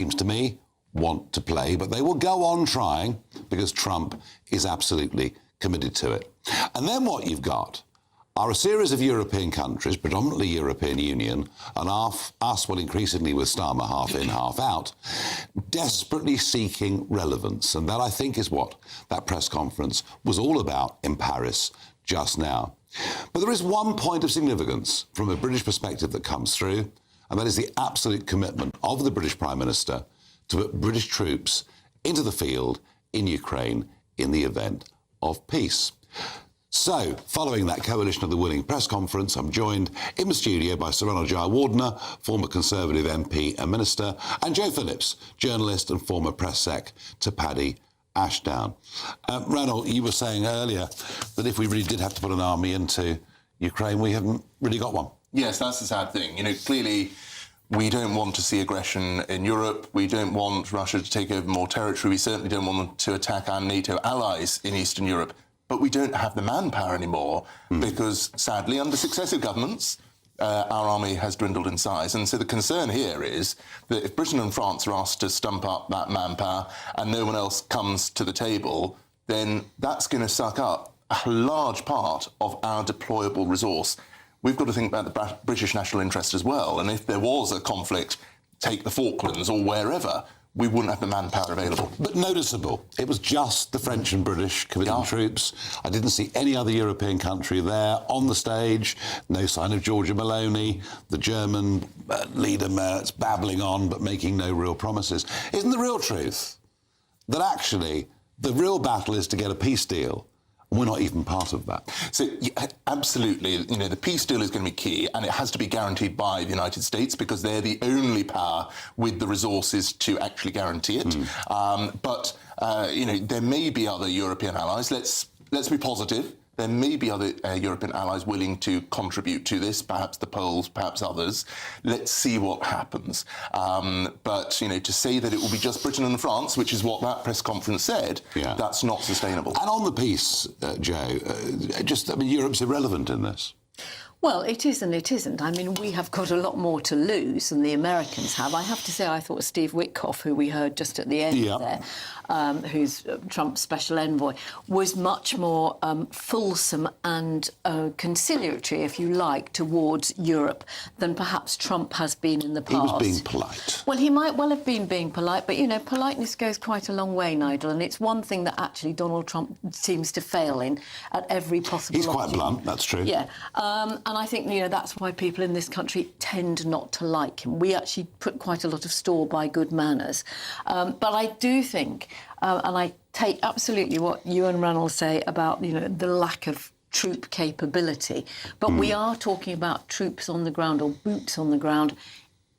seems to me, want to play, but they will go on trying because Trump is absolutely committed to it. And then what you've got are a series of European countries, predominantly European Union, and us, well, increasingly with Starmer half in, half out, desperately seeking relevance. And that, I think, is what that press conference was all about in Paris just now. But there is one point of significance from a British perspective that comes through, and that is the absolute commitment of the British Prime Minister to put British troops into the field in Ukraine in the event of peace. So, following that Coalition of the Willing press conference, I'm joined in the studio by Sir Ronald Jayawardena, former Conservative MP and Minister, and Joe Phillips, journalist and former press sec to Paddy Ashdown. Ronald, you were saying earlier that if we really did have to put an army into Ukraine, we haven't really got one. Yes, that's the sad thing. You know, clearly we don't want to see aggression in Europe. We don't want Russia to take over more territory. We certainly don't want them to attack our NATO allies in Eastern Europe. But we don't have the manpower anymore because, sadly, under successive governments, our army has dwindled in size. And so the concern here is that if Britain and France are asked to stump up that manpower and no one else comes to the table, then that's going to suck up a large part of our deployable resource. We've got to think about the British national interest as well. And if there was a conflict, take the Falklands or wherever, we wouldn't have the manpower available. But noticeable. It was just the French and British committing troops. I didn't see any other European country there on the stage. No sign of Giorgia Meloni, the German leader Merz, babbling on but making no real promises. Isn't the real truth that actually the real battle is to get a peace deal? We're not even part of that. So, yeah, absolutely, you know, the peace deal is going to be key, and it has to be guaranteed by the United States because they're the only power with the resources to actually guarantee it. But you know, there may be other European allies. Let's be positive. There may be other European allies willing to contribute to this, perhaps the Poles, perhaps others. Let's see what happens. But, you know, to say that it will be just Britain and France, which is what that press conference said, that's not sustainable. And on the peace, Joe, I mean, Europe's irrelevant in this. Well, it is and it isn't. I mean, we have got a lot more to lose than the Americans have. I have to say, I thought Steve Witkoff, who we heard just at the end there, who's Trump's special envoy, was much more fulsome and conciliatory, if you like, towards Europe than perhaps Trump has been in the past. He was being polite. Well, he might well have been being polite, but, you know, politeness goes quite a long way, Nigel, and it's one thing that actually Donald Trump seems to fail in at every possible He's quite blunt, that's true. Yeah, and I think, you know, that's why people in this country tend not to like him. We actually put quite a lot of store by good manners. But I do think, and I take absolutely what you and Ronald say about, you know, the lack of troop capability, but we are talking about troops on the ground or boots on the ground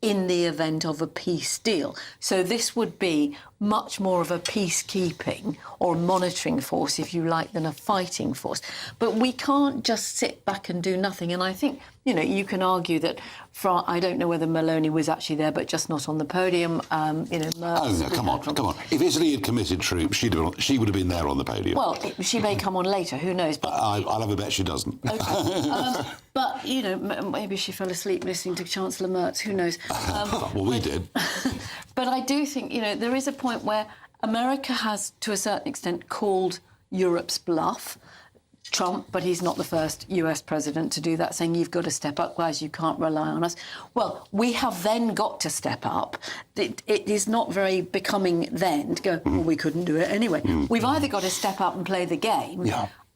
in the event of a peace deal. So this would be much more of a peacekeeping or monitoring force, if you like, than a fighting force. But we can't just sit back and do nothing. And I think, you know, you can argue that, I don't know whether Meloni was actually there, but just not on the podium. You know, oh, no, come on. If Italy had committed troops, she would have been there on the podium. Well, she may come on later, who knows? But I'll have a bet she doesn't. Okay. But, you know, maybe she fell asleep listening to Chancellor Merz, who knows? Well, we did. But I do think, you know, there is a point where America has, to a certain extent, called Europe's bluff. Trump, but he's not the first US president to do that, saying you've got to step up, guys, you can't rely on us. Well, we have then got to step up. It is not very becoming then to go, well, we couldn't do it anyway. We've either got to step up and play the game,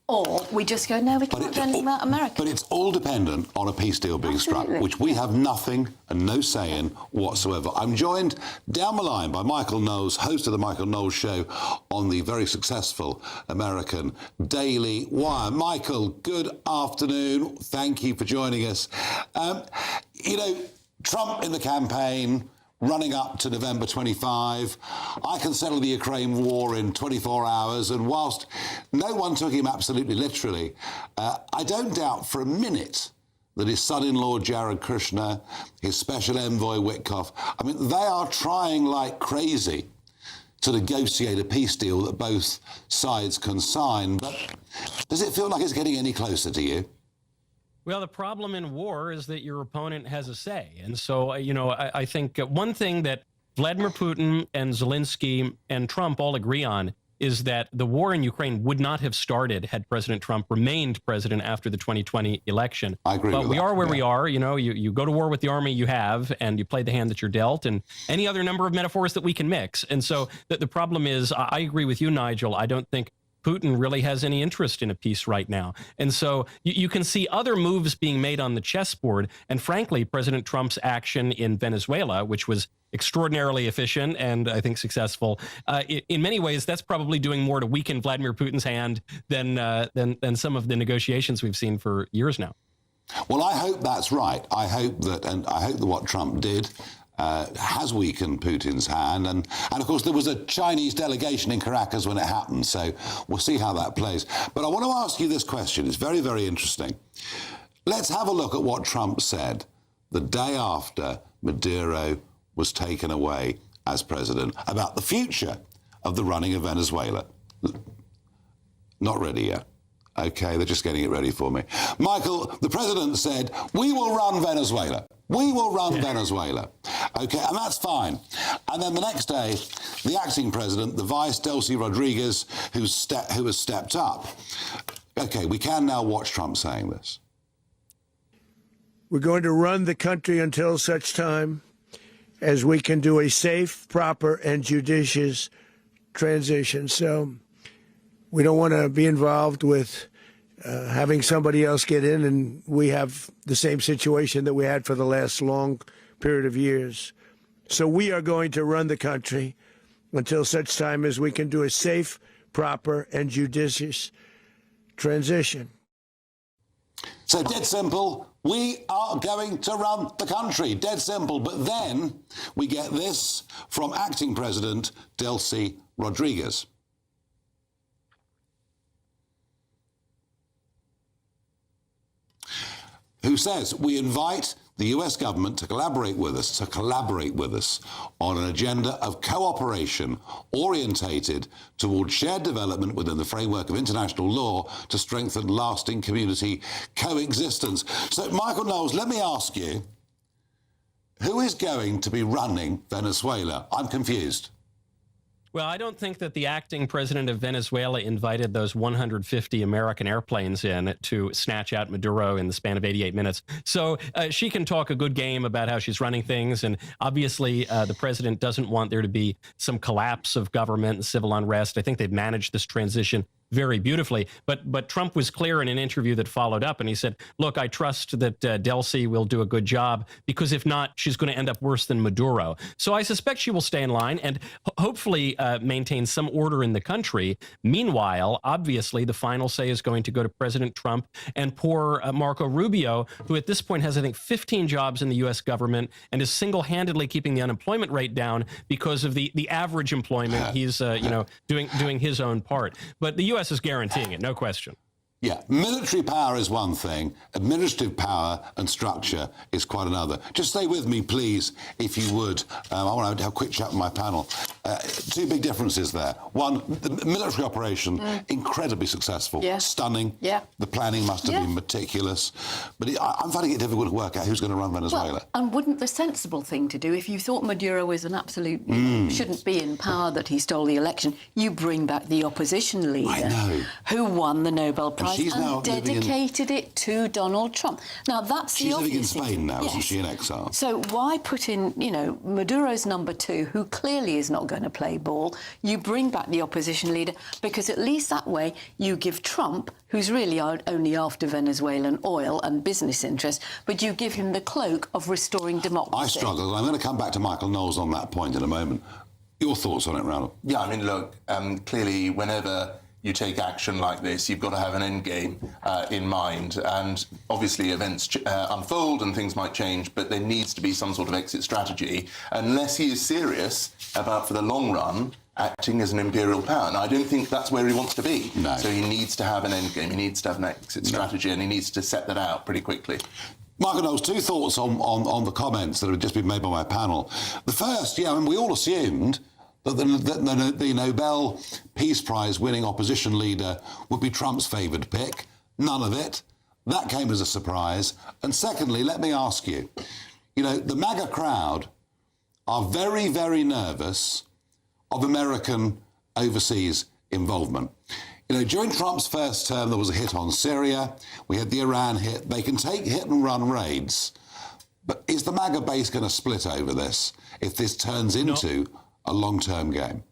or we just go, no, we can't do anything about America. But it's all dependent on a peace deal being struck, which we have nothing and no say in whatsoever. I'm joined down the line by Michael Knowles, host of the Michael Knowles Show on the very successful American Daily Wire. Michael, good afternoon. Thank you for joining us. You know, Trump in the campaign, running up to November 25, I can settle the Ukraine war in 24 hours, and whilst no one took him absolutely literally, I don't doubt for a minute that his son-in-law Jared Kushner, his special envoy Witkoff, I mean, they are trying like crazy to negotiate a peace deal that both sides can sign. But does it feel like it's getting any closer to you? Well, the problem in war is that your opponent has a say. And so, you know, I think one thing that Vladimir Putin and Zelensky and Trump all agree on is that the war in Ukraine would not have started had President Trump remained president after the 2020 election. I agree but with we that, are where yeah. we are. You know, you go to war with the army you have, and you play the hand that you're dealt, and any other number of metaphors that we can mix. And so the problem is, I agree with you, Nigel. I don't think Putin really has any interest in a peace right now. And so you can see other moves being made on the chessboard. And frankly, President Trump's action in Venezuela, which was extraordinarily efficient and I think successful, in many ways, that's probably doing more to weaken Vladimir Putin's hand than some of the negotiations we've seen for years now. Well, I hope that's right. I hope that what Trump did has weakened Putin's hand. And of course, there was a Chinese delegation in Caracas when it happened. So we'll see how that plays. But I want to ask you this question. It's very, very interesting. Let's have a look at what Trump said the day after Maduro was taken away as president about the future of the running of Venezuela. Not ready yet. Okay, they're just getting it ready for me. Michael, the president said, we will run Venezuela. We will run Venezuela. Okay, and that's fine. And then the next day, the acting president, the vice, Delcy Rodriguez, who has stepped up. Okay, we can now watch Trump saying this. We're going to run the country until such time as we can do a safe, proper, and judicious transition. So we don't want to be involved with having somebody else get in, and we have the same situation that we had for the last long period of years. So we are going to run the country until such time as we can do a safe, proper, and judicious transition. So dead simple, we are going to run the country. Dead simple. But then we get this from acting president Delcy Rodriguez. Who says, we invite the US government to collaborate with us on an agenda of cooperation orientated towards shared development within the framework of international law to strengthen lasting community coexistence. So, Michael Knowles, let me ask you, who is going to be running Venezuela? I'm confused. Well, I don't think that the acting president of Venezuela invited those 150 American airplanes in to snatch out Maduro in the span of 88 minutes. So she can talk a good game about how she's running things. And obviously, the president doesn't want there to be some collapse of government and civil unrest. I think they've managed this transition very beautifully. But Trump was clear in an interview that followed up, and he said, look, I trust that Delcy will do a good job, because if not, she's going to end up worse than Maduro. So I suspect she will stay in line and hopefully maintain some order in the country. Meanwhile, obviously, the final say is going to go to President Trump and poor Marco Rubio, who at this point has, I think, 15 jobs in the U.S. government and is single-handedly keeping the unemployment rate down because of the average employment. He's doing his own part. But the U.S. is guaranteeing it, no question. Yeah, military power is one thing. Administrative power and structure is quite another. Just stay with me, please, if you would. I want to have a quick chat with my panel. Two big differences there. One, the military operation, incredibly successful, stunning. Yeah. The planning must have been meticulous. But I'm finding it difficult to work out who's going to run Venezuela. Well, and wouldn't the sensible thing to do, if you thought Maduro was an absolute, shouldn't be in power, that he stole the election, you bring back the opposition leader who won the Nobel Prize and dedicated it to Donald Trump. Now, that's the obvious thing. She's living in Spain now, isn't she, in exile? So why put in, Maduro's number two, who clearly is not going to play ball? You bring back the opposition leader, because at least that way you give Trump, who's really only after Venezuelan oil and business interests, but you give him the cloak of restoring democracy. I struggle. I'm going to come back to Michael Knowles on that point in a moment. Your thoughts on it, Ronald? Yeah, I mean, look, clearly whenever you take action like this, you've got to have an end game in mind. And obviously events unfold and things might change, but there needs to be some sort of exit strategy, unless he is serious about, for the long run, acting as an imperial power. And I don't think that's where he wants to be. No. So he needs to have an end game, he needs to have an exit strategy, and he needs to set that out pretty quickly. Michael Knowles, two thoughts on the comments that have just been made by my panel. The first, we all assumed that the Nobel Peace Prize winning opposition leader would be Trump's favoured pick. None of it. That came as a surprise. And secondly, let me ask you, the MAGA crowd are very, very nervous of American overseas involvement. You know, during Trump's first term, there was a hit on Syria. We had the Iran hit. They can take hit-and-run raids. But is the MAGA base going to split over this if this turns into a long-term game?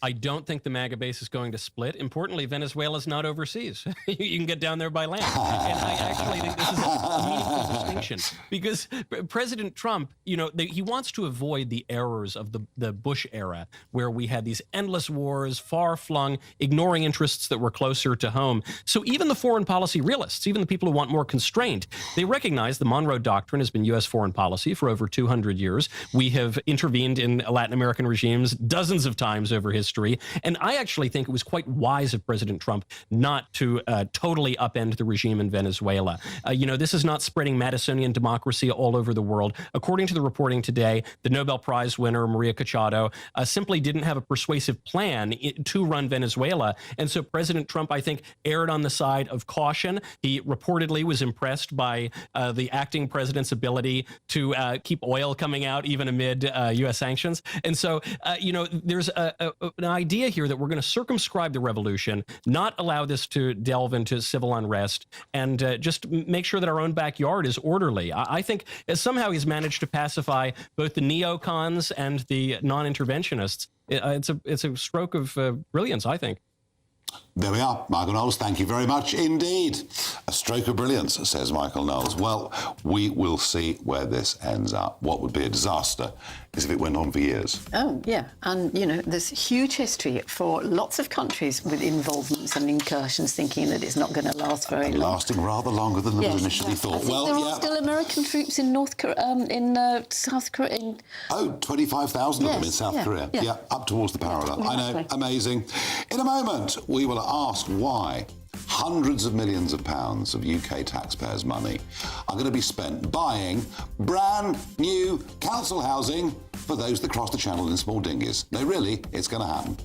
I don't think the MAGA base is going to split. Importantly, Venezuela's not overseas. You can get down there by land. And I actually think this is a meaningful distinction because President Trump, you know, he wants to avoid the errors of the Bush era where we had these endless wars, far-flung, ignoring interests that were closer to home. So even the foreign policy realists, even the people who want more constraint, they recognize the Monroe Doctrine has been U.S. foreign policy for over 200 years. We have intervened in Latin American regimes dozens of times over history. And I actually think it was quite wise of President Trump not to totally upend the regime in Venezuela. You know, this is not spreading Madisonian democracy all over the world. According to the reporting today, the Nobel Prize winner, Maria Cachado, simply didn't have a persuasive plan to run Venezuela. And so President Trump, I think, erred on the side of caution. He reportedly was impressed by the acting president's ability to keep oil coming out even amid U.S. sanctions. And so, you know, there's an idea here that we're going to circumscribe the revolution, not allow this to delve into civil unrest, and just make sure that our own backyard is orderly. I think somehow he's managed to pacify both the neocons and the non-interventionists. It's a stroke of brilliance, I think. There we are. Michael Knowles, thank you very much indeed. A stroke of brilliance, says Michael Knowles. Well, we will see where this ends up. What would be a disaster is if it went on for years. Oh, yeah. And, you know, there's huge history for lots of countries with involvements and incursions thinking that it's not going to last very long. Lasting rather longer than was initially thought. I think there are still American troops in South Korea. Oh, 25,000 of them in South Korea. Yeah, up towards the parallel. I know, amazing. In a moment, we will ask why hundreds of millions of pounds of UK taxpayers' money are going to be spent buying brand new council housing for those that cross the channel in small dinghies. No, really, it's going to happen.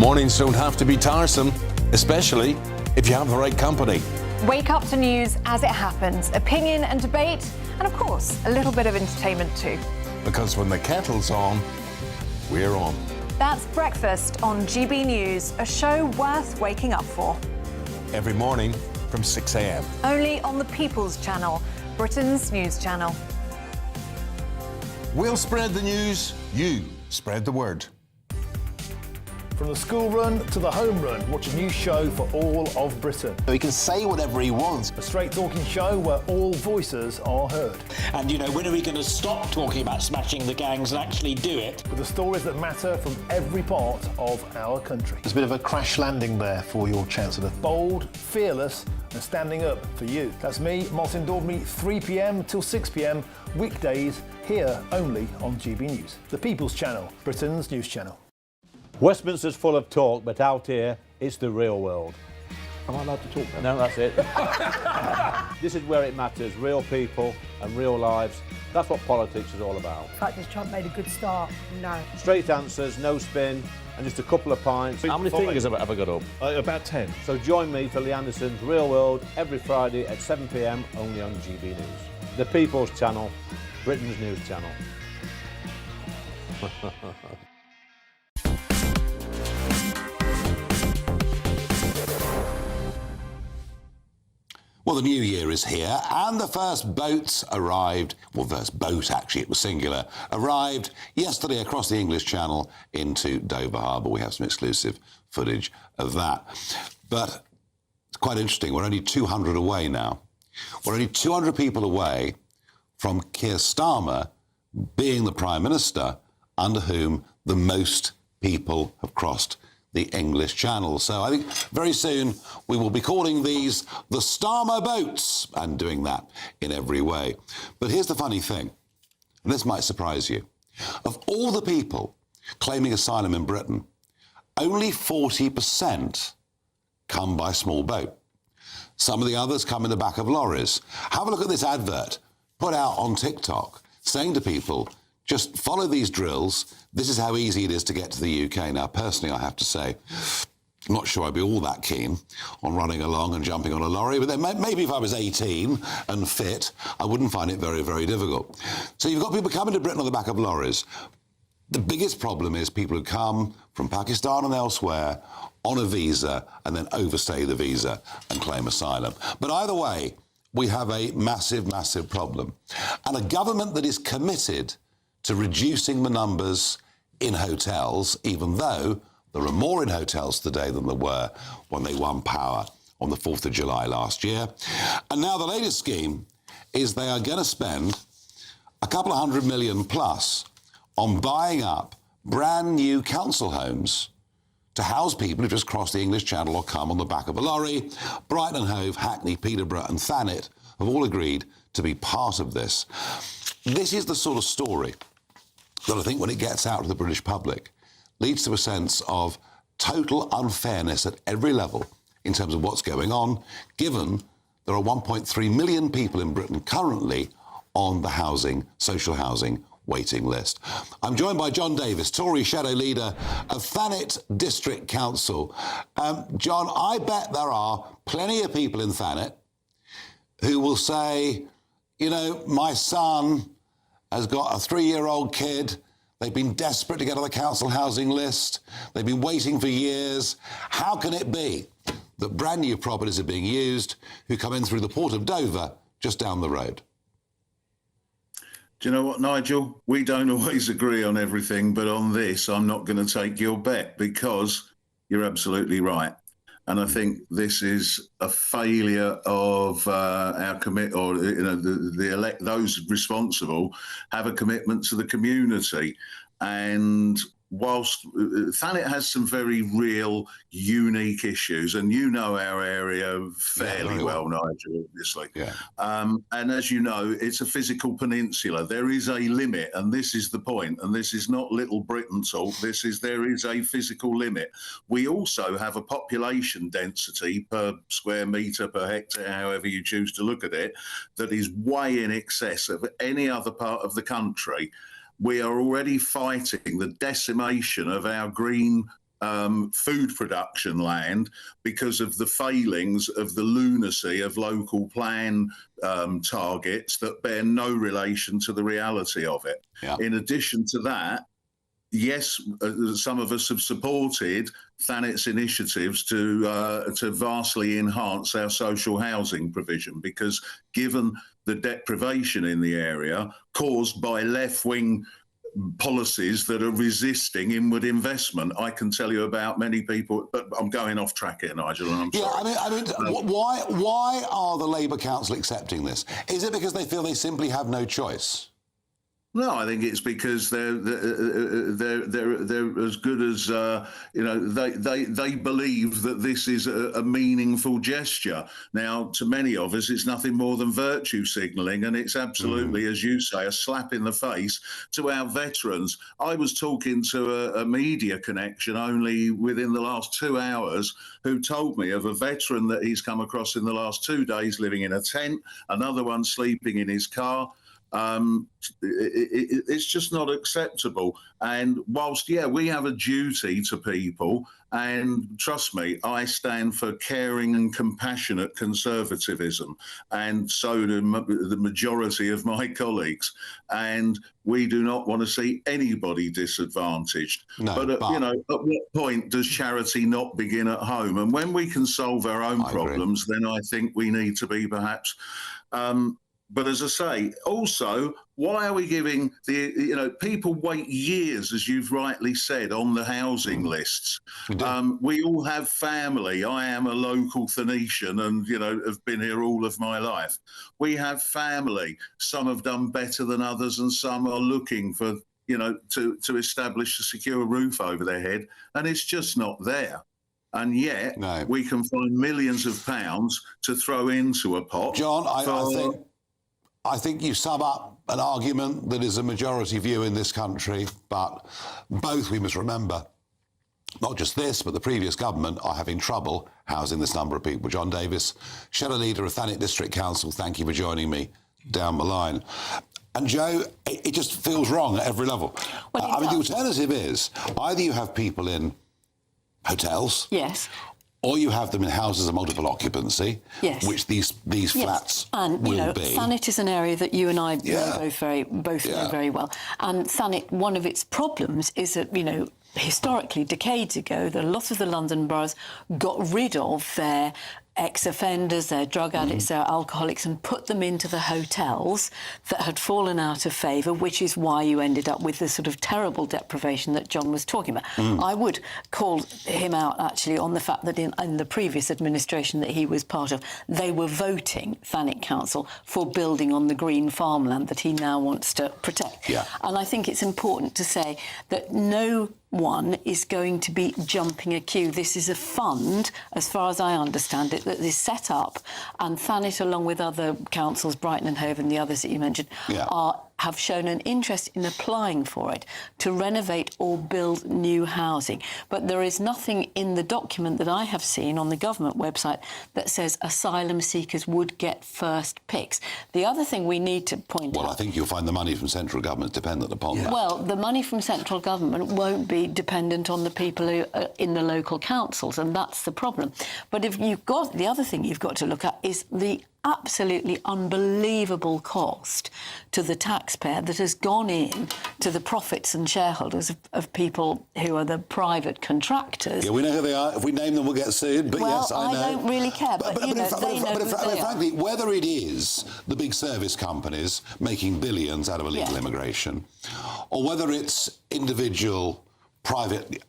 Mornings don't have to be tiresome, especially if you have the right company. Wake up to news as it happens, opinion and debate, and of course, a little bit of entertainment too. Because when the kettle's on, we're on. That's Breakfast on GB News, a show worth waking up for. Every morning from 6 a.m. Only on the People's Channel, Britain's news channel. We'll spread the news, you spread the word. From the school run to the home run, watch a new show for all of Britain. He can say whatever he wants. A straight-talking show where all voices are heard. And, you know, when are we going to stop talking about smashing the gangs and actually do it? With the stories that matter from every part of our country. There's a bit of a crash landing there for your Chancellor. Bold, fearless and standing up for you. That's me, Martin Daubney, 3 p.m. till 6 p.m, weekdays, here only on GB News. The People's Channel, Britain's news channel. Westminster's full of talk, but out here, it's the real world. Am I allowed to talk now? No, that's it. This is where it matters, real people and real lives. That's what politics is all about. The fact that Trump made a good start, no. Straight answers, no spin, and just a couple of pints. How many fingers have I got up? About 10. So join me for Lee Anderson's Real World every Friday at 7 p.m. only on GB News. The People's Channel, Britain's news channel. Well, the new year is here, and the first boats arrived, well, first boat, actually, it was singular, arrived yesterday across the English Channel into Dover Harbour. We have some exclusive footage of that. But it's quite interesting. We're only 200 away now. We're only 200 people away from Keir Starmer being the Prime Minister under whom the most people have crossed the English Channel. So I think very soon we will be calling these the Starmer boats and doing that in every way. But here's the funny thing, and this might surprise you. Of all the people claiming asylum in Britain, only 40% come by small boat. Some of the others come in the back of lorries. Have a look at this advert put out on TikTok saying to people, just follow these drills. This is how easy it is to get to the UK. Now, personally, I have to say, I'm not sure I'd be all that keen on running along and jumping on a lorry, but then maybe if I was 18 and fit, I wouldn't find it very, very difficult. So you've got people coming to Britain on the back of lorries. The biggest problem is people who come from Pakistan and elsewhere on a visa and then overstay the visa and claim asylum. But either way, we have a massive, massive problem. And a government that is committed to reducing the numbers in hotels, even though there are more in hotels today than there were when they won power on the 4th of July last year. And now the latest scheme is they are going to spend a couple of $100 million plus on buying up brand new council homes to house people who just cross the English Channel or come on the back of a lorry. Brighton and Hove, Hackney, Peterborough and Thanet have all agreed to be part of this. This is the sort of story that I think when it gets out to the British public leads to a sense of total unfairness at every level in terms of what's going on, given there are 1.3 million people in Britain currently on the social housing waiting list. I'm joined by John Davis, Tory shadow leader of Thanet District Council. John, I bet there are plenty of people in Thanet who will say, you know, my son has got a 3-year-old kid. They've been desperate to get on the council housing list. They've been waiting for years. How can it be that brand new properties are being used who come in through the port of Dover just down the road? Do you know what, Nigel? We don't always agree on everything, but on this, I'm not going to take your bet because you're absolutely right. And I think this is a failure of our commit, or you know, those responsible have a commitment to the community. And whilst Thanet has some very real, unique issues, and you know our area fairly well, Nigel, obviously. Yeah. And as you know, it's a physical peninsula. There is a limit, and this is the point. And this is not Little Britain talk. There is a physical limit. We also have a population density per square metre, per hectare, however you choose to look at it, that is way in excess of any other part of the country. We are already fighting the decimation of our green food production land because of the failings of the lunacy of local plan targets that bear no relation to the reality of it. Yeah. In addition to that, yes, some of us have supported Thanet's initiatives to vastly enhance our social housing provision, because given the deprivation in the area caused by left-wing policies that are resisting inward investment, I can tell you about many people, but I'm going off track here, Nigel, and I'm sorry. I mean, why are the Labour Council accepting this? Is it because they feel they simply have no choice? No, I think it's because they're as good as they believe that this is a meaningful gesture. Now, to many of us, it's nothing more than virtue signalling, and it's absolutely, as you say, a slap in the face to our veterans. I was talking to a media connection only within the last 2 hours who told me of a veteran that he's come across in the last 2 days living in a tent, another one sleeping in his car. It's just not acceptable. And whilst, we have a duty to people, and trust me, I stand for caring and compassionate conservatism, and so do the majority of my colleagues. And we do not want to see anybody disadvantaged. No, but at what point does charity not begin at home? And when we can solve our own problems, then I think we need to be perhaps. But as I say, also, why are we giving people wait years, as you've rightly said, on the housing lists? We all have family. I am a local Phoenician and, have been here all of my life. We have family. Some have done better than others and some are looking for, to establish a secure roof over their head. And it's just not there. And yet we can find millions of pounds to throw into a pot. John, I think you sum up an argument that is a majority view in this country, but both, we must remember, not just this, but the previous government are having trouble housing this number of people. John Davis, Shadow Leader of Thanet District Council, thank you for joining me down the line. And Joe, it just feels wrong at every level. The alternative is either you have people in hotels. Yes. Or you have them in houses of multiple occupancy, which these flats will be. Thanet is an area that you and I know both know very well. And Thanet, one of its problems is that, historically, decades ago, that a lot of the London boroughs got rid of their ex-offenders, their drug addicts, their alcoholics, and put them into the hotels that had fallen out of favour, which is why you ended up with the sort of terrible deprivation that John was talking about. I would call him out, actually, on the fact that in the previous administration that he was part of, they were voting, Thanet Council, for building on the green farmland that he now wants to protect. And I think it's important to say that no one is going to be jumping a queue. This is a fund, as far as I understand it, that is set up, and Thanet, along with other councils, Brighton and Hove and the others that you mentioned, have shown an interest in applying for it to renovate or build new housing. But there is nothing in the document that I have seen on the government website that says asylum seekers would get first picks. The other thing we need to point out... Well, I think you'll find the money from central government dependent upon that. Well, the money from central government won't be dependent on the people who are in the local councils, and that's the problem. But if you've got... The other thing you've got to look at is the absolutely unbelievable cost to the taxpayer that has gone in to the profits and shareholders of people who are the private contractors. Yeah, we know who they are. If we name them, we'll get sued. But well, yes, I know. I don't really care. But frankly, whether it is the big service companies making billions out of illegal immigration, or whether it's individual private,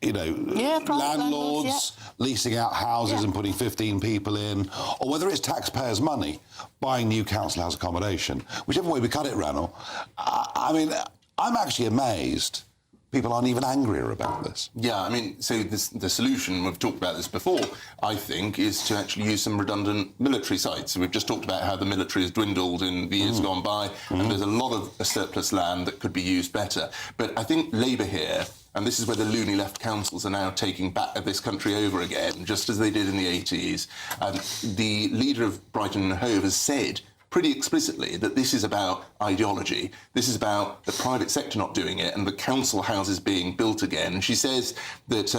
landlords leasing out houses and putting 15 people in, or whether it's taxpayers' money buying new council house accommodation, whichever way we cut it, Ranel, I'm actually amazed people aren't even angrier about this. Yeah, so the solution, we've talked about this before, I think, is to actually use some redundant military sites. So we've just talked about how the military has dwindled in the years gone by, and there's a lot of surplus land that could be used better. But I think Labour here, and this is where the loony left councils are now taking back this country over again, just as they did in the 80s. The leader of Brighton and Hove has said pretty explicitly that this is about ideology. This is about the private sector not doing it and the council houses being built again. And she says that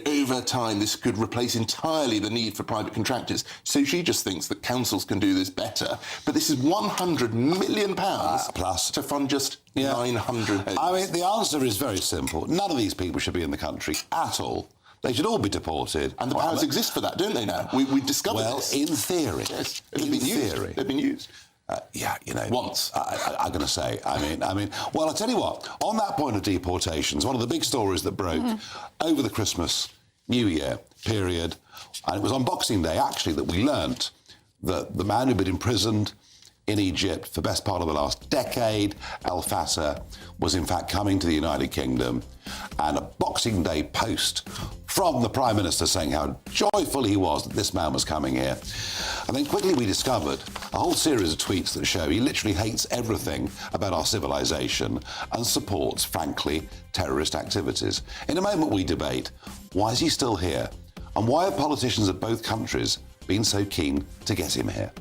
over time this could replace entirely the need for private contractors. So she just thinks that councils can do this better. But this is £100 million plus to fund just 900 homes. The answer is very simple. None of these people should be in the country at all. They should all be deported. And the powers exist for that, don't they now? We discovered this. Well, in theory. Yes, they've been used. Once. I'm going to say, well, I'll tell you what, on that point of deportations, one of the big stories that broke over the Christmas, New Year period, and it was on Boxing Day, actually, that we learnt that the man who'd been imprisoned in Egypt for the best part of the last decade. El Fattah was in fact coming to the United Kingdom, and a Boxing Day post from the Prime Minister saying how joyful he was that this man was coming here. And then quickly we discovered a whole series of tweets that show he literally hates everything about our civilization and supports, frankly, terrorist activities. In a moment we debate, why is he still here? And why have politicians of both countries been so keen to get him here?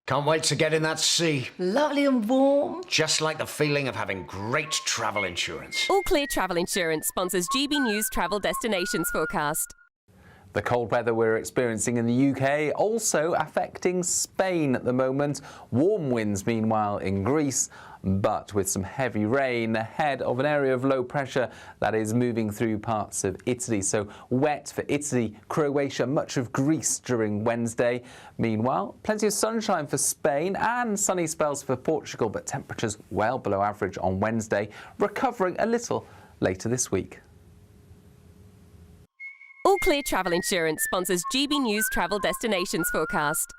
Can't wait to get in that sea. Lovely and warm. Just like the feeling of having great travel insurance. All Clear Travel Insurance sponsors GBNews Travel Destinations Forecast. The cold weather we're experiencing in the UK also affecting Spain at the moment. Warm winds, meanwhile, in Greece, but with some heavy rain ahead of an area of low pressure that is moving through parts of Italy. So wet for Italy, Croatia, much of Greece during Wednesday. Meanwhile, plenty of sunshine for Spain and sunny spells for Portugal, but temperatures well below average on Wednesday, recovering a little later this week. All Clear Travel Insurance sponsors GBNews Travel Destinations Forecast.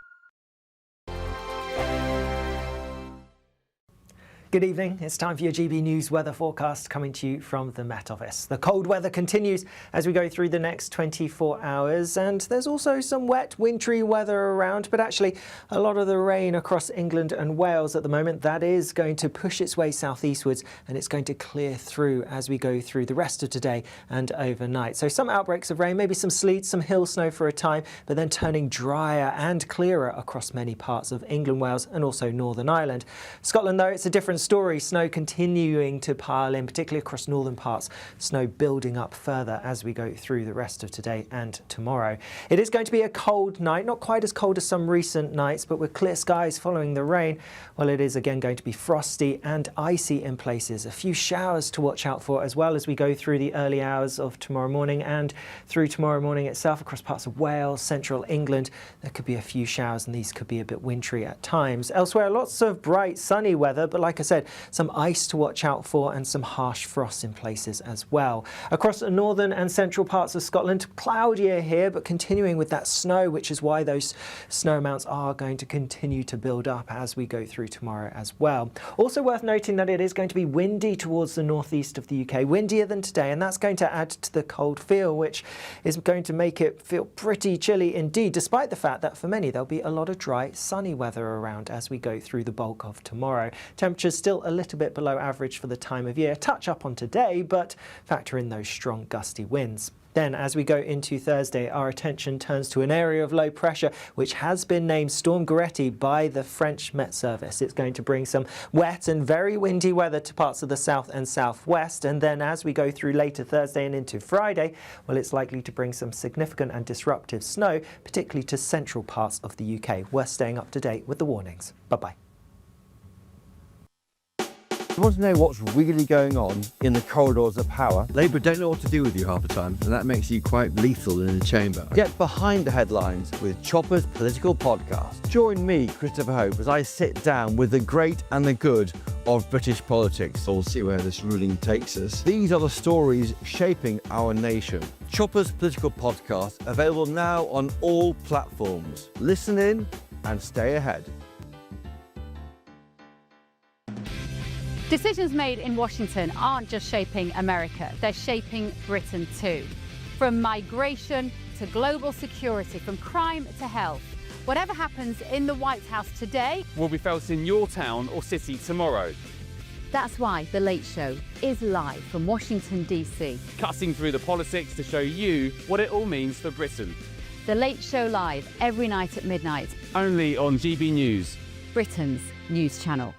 Good evening. It's time for your GB News weather forecast coming to you from the Met Office. The cold weather continues as we go through the next 24 hours, and there's also some wet, wintry weather around, but actually a lot of the rain across England and Wales at the moment, that is going to push its way southeastwards, and it's going to clear through as we go through the rest of today and overnight. So some outbreaks of rain, maybe some sleet, some hill snow for a time, but then turning drier and clearer across many parts of England, Wales and also Northern Ireland. Scotland, though, it's a different story. Snow continuing to pile in, particularly across northern parts. Snow building up further as we go through the rest of today and tomorrow. It is going to be a cold night, not quite as cold as some recent nights, but with clear skies following the rain. Well, it is again going to be frosty and icy in places. A few showers to watch out for as well as we go through the early hours of tomorrow morning and through tomorrow morning itself across parts of Wales, central England. There could be a few showers and these could be a bit wintry at times. Elsewhere, lots of bright sunny weather, but like I said, some ice to watch out for and some harsh frost in places as well. Across the northern and central parts of Scotland, cloudier here, but continuing with that snow, which is why those snow amounts are going to continue to build up as we go through tomorrow as well. Also worth noting that it is going to be windy towards the northeast of the UK, windier than today, and that's going to add to the cold feel, which is going to make it feel pretty chilly indeed, despite the fact that for many there'll be a lot of dry, sunny weather around as we go through the bulk of tomorrow. Temperatures still a little bit below average for the time of year, touch up on today, but factor in those strong gusty winds. Then as we go into Thursday, our attention turns to an area of low pressure which has been named Storm Goretti by the French Met Service. It's going to bring some wet and very windy weather to parts of the south and southwest, and then as we go through later Thursday and into Friday, well, it's likely to bring some significant and disruptive snow, particularly to central parts of the UK. We're staying up to date with the warnings. Bye-bye. You want to know what's really going on in the corridors of power? Labour don't know what to do with you half the time, and that makes you quite lethal in the chamber. Get behind the headlines with Chopper's Political Podcast. Join me, Christopher Hope, as I sit down with the great and the good of British politics. We'll see where this ruling takes us. These are the stories shaping our nation. Chopper's Political Podcast, available now on all platforms. Listen in and stay ahead. Decisions made in Washington aren't just shaping America, they're shaping Britain too. From migration to global security, from crime to health. Whatever happens in the White House today will be felt in your town or city tomorrow. That's why The Late Show is live from Washington, D.C. Cutting through the politics to show you what it all means for Britain. The Late Show live every night at midnight. Only on GB News, Britain's news channel.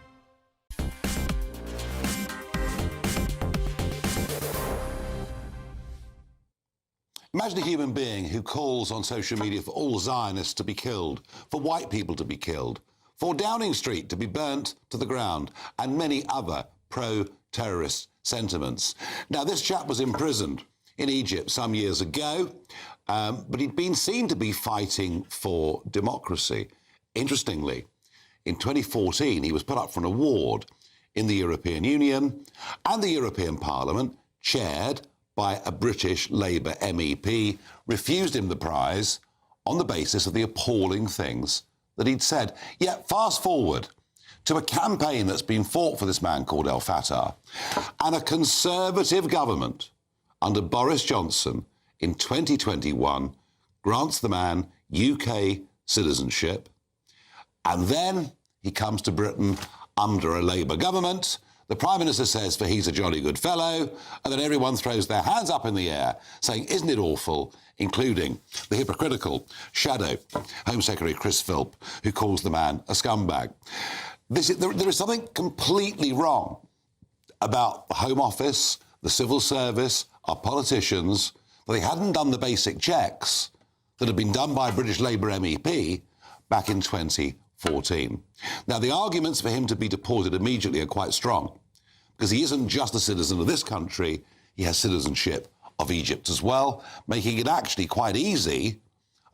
Imagine a human being who calls on social media for all Zionists to be killed, for white people to be killed, for Downing Street to be burnt to the ground, and many other pro-terrorist sentiments. Now, this chap was imprisoned in Egypt some years ago, but he'd been seen to be fighting for democracy. Interestingly, in 2014, he was put up for an award in the European Union and the European Parliament, chaired by a British Labour MEP, refused him the prize on the basis of the appalling things that he'd said. Yet fast forward to a campaign that's been fought for this man called El Fattah, and a Conservative government under Boris Johnson in 2021 grants the man UK citizenship, and then he comes to Britain under a Labour government. The Prime Minister says for he's a jolly good fellow, and then everyone throws their hands up in the air saying, isn't it awful, including the hypocritical shadow Home Secretary Chris Philp, who calls the man a scumbag. There is something completely wrong about the Home Office, the Civil Service, our politicians, that they hadn't done the basic checks that had been done by a British Labour MEP back in 2014. Now, the arguments for him to be deported immediately are quite strong, because he isn't just a citizen of this country, he has citizenship of Egypt as well, making it actually quite easy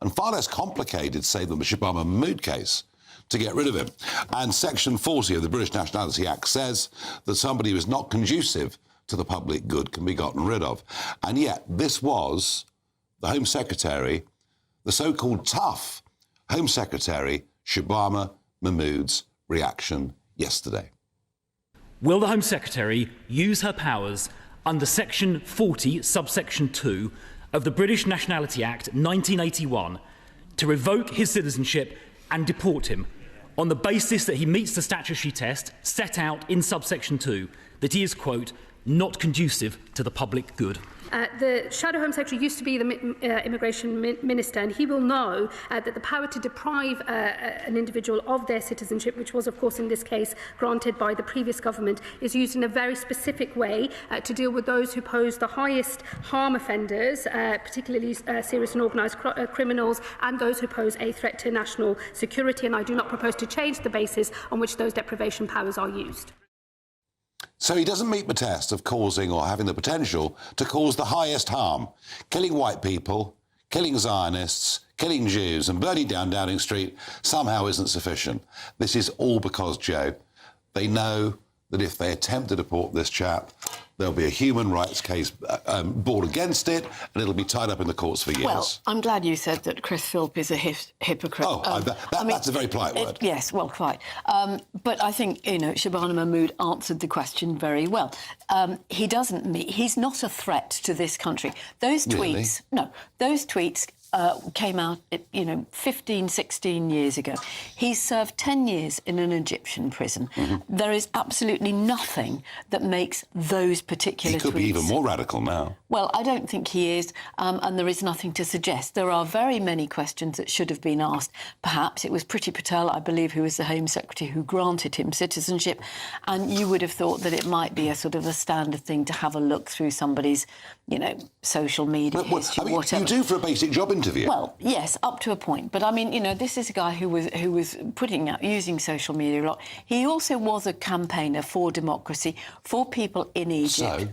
and far less complicated, say, than the Shabama Mahmood case, to get rid of him. And Section 40 of the British Nationality Act says that somebody who is not conducive to the public good can be gotten rid of. And yet, this was the Home Secretary, the so-called tough Home Secretary, Shabama Mahmood's reaction yesterday. Will the Home Secretary use her powers under Section 40, subsection 2 of the British Nationality Act 1981 to revoke his citizenship and deport him on the basis that he meets the statutory test set out in subsection 2, that he is, quote, not conducive to the public good? The Shadow Home Secretary used to be the Immigration Minister, and he will know that the power to deprive an individual of their citizenship, which was, of course, in this case, granted by the previous government, is used in a very specific way to deal with those who pose the highest harm offenders, particularly serious and organised criminals, and those who pose a threat to national security. And I do not propose to change the basis on which those deprivation powers are used. So he doesn't meet the test of causing or having the potential to cause the highest harm. Killing white people, killing Zionists, killing Jews and burning down Downing Street somehow isn't sufficient. This is all because, Joe, they know that if they attempt to deport this chap, there'll be a human rights case brought against it, and it'll be tied up in the courts for years. Well, I'm glad you said that Chris Philp is a hypocrite. Oh, that's a very polite word. Yes, well, quite. But I think, Shabana Mahmood answered the question very well. He's not a threat to this country. Those tweets, those tweets came out, 15, 16 years ago. He served 10 years in an Egyptian prison. Mm-hmm. There is absolutely nothing that makes those particular tweets... He could be even more radical now. Well, I don't think he is, and there is nothing to suggest. There are very many questions that should have been asked. Perhaps it was Priti Patel, I believe, who was the Home Secretary, who granted him citizenship, and you would have thought that it might be a sort of a standard thing to have a look through somebody's, social media history, whatever. You do for a basic job interview. Well, yes, up to a point. But I mean, this is a guy who was using social media a lot. He also was a campaigner for democracy, for people in Egypt. So?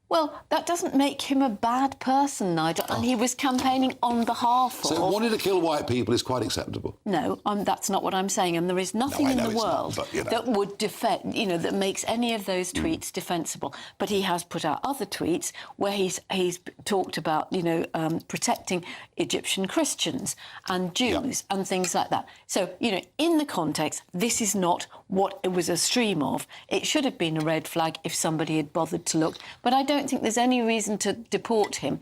Well, that doesn't make him a bad person, Nigel. And he was campaigning on behalf of... So wanting to kill white people is quite acceptable? No, that's not what I'm saying. And there is nothing in the world that would defend, that makes any of those tweets defensible. But he has put out other tweets where he's talked about, protecting Egyptian Christians and Jews and things like that. So, in the context, this is not what it was a stream of. It should have been a red flag if somebody had bothered to look. But I don't think there's any reason to deport him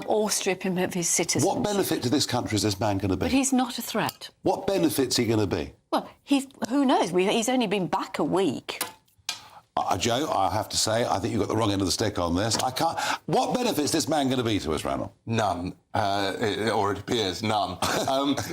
or strip him of his citizenship. What benefit to this country is this man going to be? But he's not a threat. What benefit's he going to be? Well, who knows? He's only been back a week. Joe, I have to say, I think you've got the wrong end of the stick on this. What benefit is this man going to be to us, Ranald? None. Or it appears none.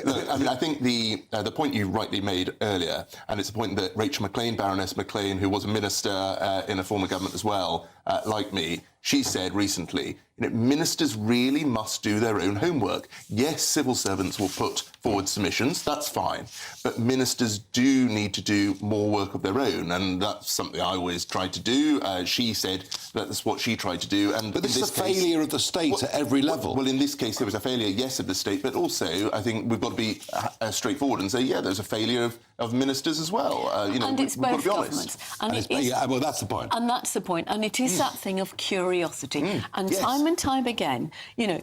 Look, I think the point you rightly made earlier, and it's a point that Rachel Maclean, Baroness Maclean, who was a minister in a former government as well, like me, she said recently, ministers really must do their own homework. Yes, civil servants will put forward submissions, that's fine, but ministers do need to do more work of their own, and that's something I always tried to do. She said that's what she tried to do. But this is a failure of the state at every level. Well, in this case, there was a failure, yes, of the state, but also I think we've got to be straightforward and say, yeah, there's a failure of of ministers as well. And it's we've got both to be honest. governments. Well, that's the point. And that's the point. And it is that thing of curiosity. And time and time again,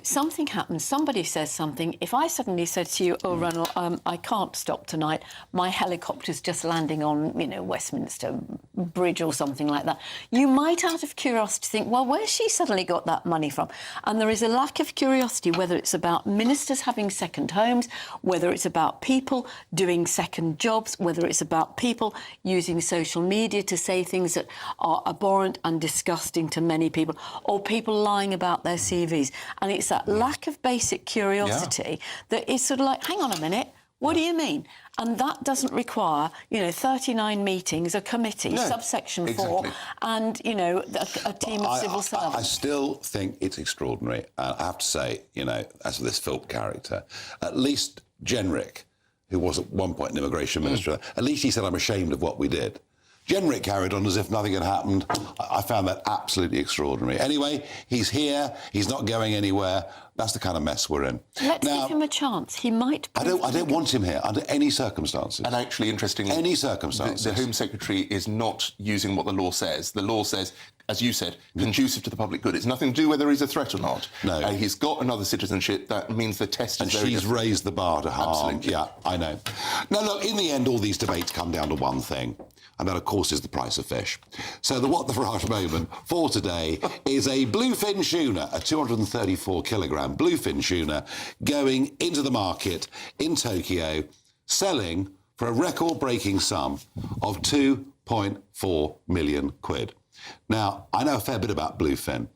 something happens, somebody says something. If I suddenly said to you, oh, Ronald, I can't stop tonight, my helicopter's just landing on, Westminster Bridge or something like that, you might, out of curiosity, think, well, where's she suddenly got that money from? And there is a lack of curiosity, whether it's about ministers having second homes, whether it's about people doing second jobs, whether it's about people using social media to say things that are abhorrent and disgusting to many people, or people lying about their CVs. And it's that lack of basic curiosity that is sort of like, hang on a minute, what do you mean? And that doesn't require, 39 meetings, a committee, subsection 4, and, a team of civil servants. I still think it's extraordinary. I have to say, as for this Philp character, at least Jenrick, who was at one point an immigration minister, at least he said, I'm ashamed of what we did. Jenrick carried on as if nothing had happened. I found that absolutely extraordinary. Anyway, he's here. He's not going anywhere. That's the kind of mess we're in. Let's give him a chance. He might... I don't want him here under any circumstances. And actually, interestingly... Any circumstances. The Home Secretary is not using what the law says. The law says, as you said, conducive to the public good. It's nothing to do whether he's a threat or not. No. He's got another citizenship. That means the test is and very she's different. raised the bar to harm. Absolutely. Yeah, I know. Now, look, in the end, all these debates come down to one thing, and that, of course, is the price of fish. So the What the Farage moment for today is a bluefin tuna, a 234-kilogram bluefin tuna, going into the market in Tokyo, selling for a record-breaking sum of 2.4 million quid. Now, I know a fair bit about bluefin,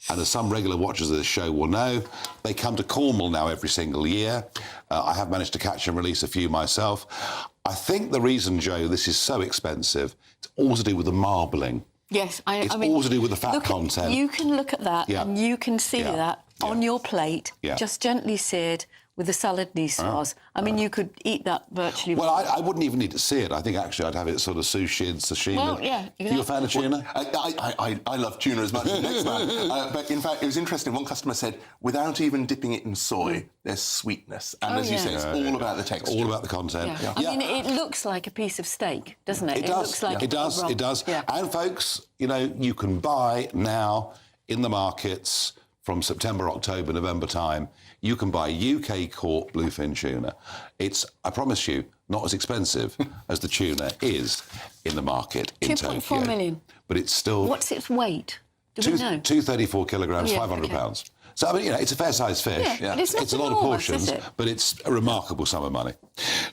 and as some regular watchers of this show will know, they come to Cornwall now every single year. I have managed to catch and release a few myself. I think the reason, Joe, this is so expensive, it's all to do with the marbling. Yes, it's all to do with the fat content. You can look at that and you can see that on your plate, just gently seared with the salad niçoise. I mean, you could eat that virtually. Well, I wouldn't even need to see it. I think, actually, I'd have it sort of sushi'd, sashimi. Well, yeah. Are you a fan of tuna? I love tuna as much as the next man. But, in fact, it was interesting. One customer said, without even dipping it in soy, there's sweetness. And as you say, it's all about the texture. All about the content. Yeah. I mean, it looks like a piece of steak, doesn't it? It does. Looks like it does. It does. Yeah. And, folks, you can buy now in the markets from September, October, November time, you can buy UK caught bluefin tuna. It's, I promise you, not as expensive as the tuna is in the market in Tokyo. 2.4 million. But it's still... What's its weight? Do we know? 234 kilograms, 500 pounds. So, I mean, it's a fair-sized fish. Yeah. But it's a lot of portions, but it's a remarkable sum of money.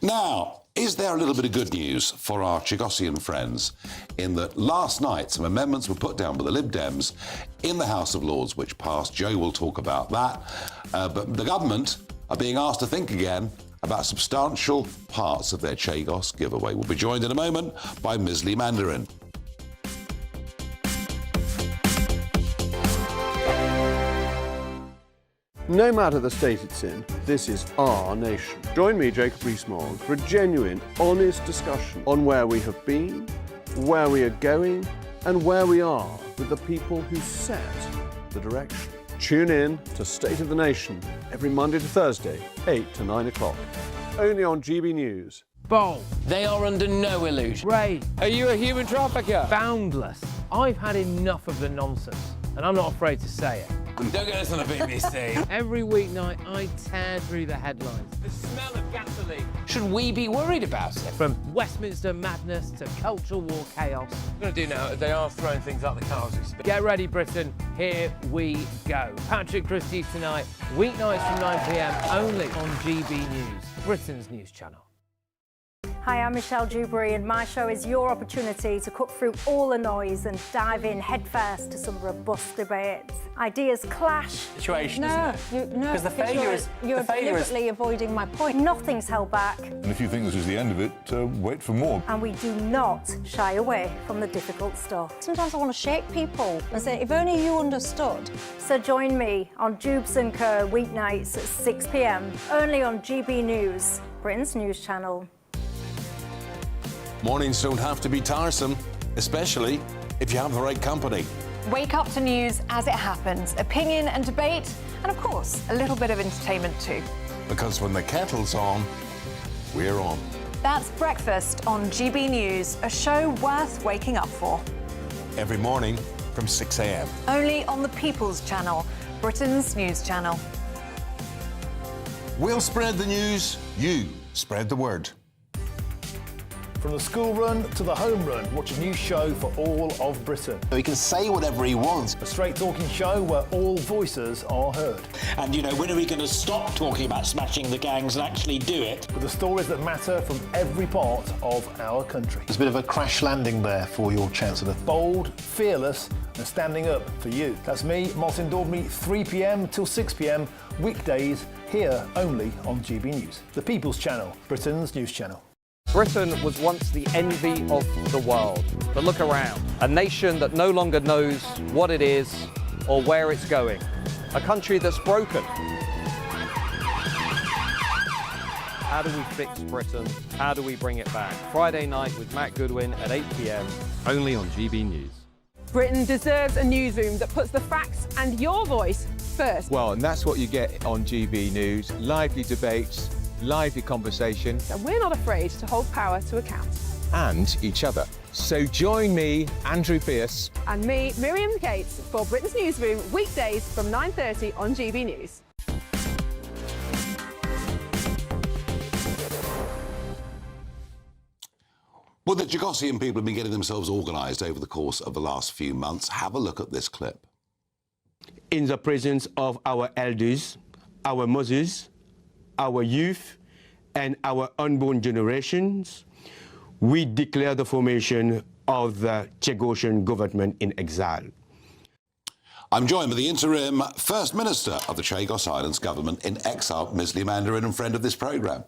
Now, is there a little bit of good news for our Chagosian friends in that last night some amendments were put down by the Lib Dems in the House of Lords, which passed. Joe will talk about that. But the government are being asked to think again about substantial parts of their Chagos giveaway. We'll be joined in a moment by Misley Mandarin. No matter the state it's in, this is our nation. Join me, Jacob Rees-Mogg, for a genuine, honest discussion on where we have been, where we are going, and where we are with the people who set the direction. Tune in to State of the Nation every Monday to Thursday, 8 to 9 o'clock. Only on GB News. Bold. They are under no illusion. Ray. Are you a human trafficker? Boundless. I've had enough of the nonsense, and I'm not afraid to say it. Don't get us on the BBC. Every weeknight, I tear through the headlines. The smell of gasoline. Should we be worried about it? From Westminster madness to cultural war chaos. What I'm going to do now is they are throwing things out the car as we speak. Get ready, Britain. Here we go. Patrick Christie's tonight, weeknights from 9 p.m, only on GB News, Britain's news channel. Hi, I'm Michelle Dewberry, and my show is your opportunity to cut through all the noise and dive in headfirst to some robust debates. Ideas clash. Situation, no, isn't it? No, because the failure is you're deliberately avoiding my point. Nothing's held back. And if you think this is the end of it, wait for more. And we do not shy away from the difficult stuff. Sometimes I want to shake people and say, if only you understood. So join me on Jubes & Co. weeknights at 6 p.m, only on GB News, Britain's news channel. Mornings don't have to be tiresome, especially if you have the right company. Wake up to news as it happens, opinion and debate, and of course, a little bit of entertainment too. Because when the kettle's on, we're on. That's Breakfast on GB News, a show worth waking up for. Every morning from 6 a.m. Only on the People's Channel, Britain's news channel. We'll spread the news, you spread the word. From the school run to the home run, watch a new show for all of Britain. So he can say whatever he wants. A straight talking show where all voices are heard. And, you know, when are we going to stop talking about smashing the gangs and actually do it? With the stories that matter from every part of our country. There's a bit of a crash landing there for your Chancellor. Bold, fearless and standing up for you. That's me, Martin Daubney, 3 p.m. till 6 p.m, weekdays, here only on GB News. The People's Channel, Britain's news channel. Britain was once the envy of the world. But look around. A nation that no longer knows what it is or where it's going. A country that's broken. How do we fix Britain? How do we bring it back? Friday night with Matt Goodwin at 8 p.m, only on GB News. Britain deserves a newsroom that puts the facts and your voice first. Well, and that's what you get on GB News. Lively debates, lively conversation. And we're not afraid to hold power to account. And each other. So join me, Andrew Pearce. And me, Miriam Cates, for Britain's Newsroom, weekdays from 9:30 on GB News. Well, the Chagosian people have been getting themselves organised over the course of the last few months. Have a look at this clip. In the presence of our elders, our mothers, our youth, and our unborn generations, we declare the formation of the Chagosian government in exile. I'm joined by the interim First Minister of the Chagos Islands government in exile, Ms. Lee Mandarin, and friend of this programme.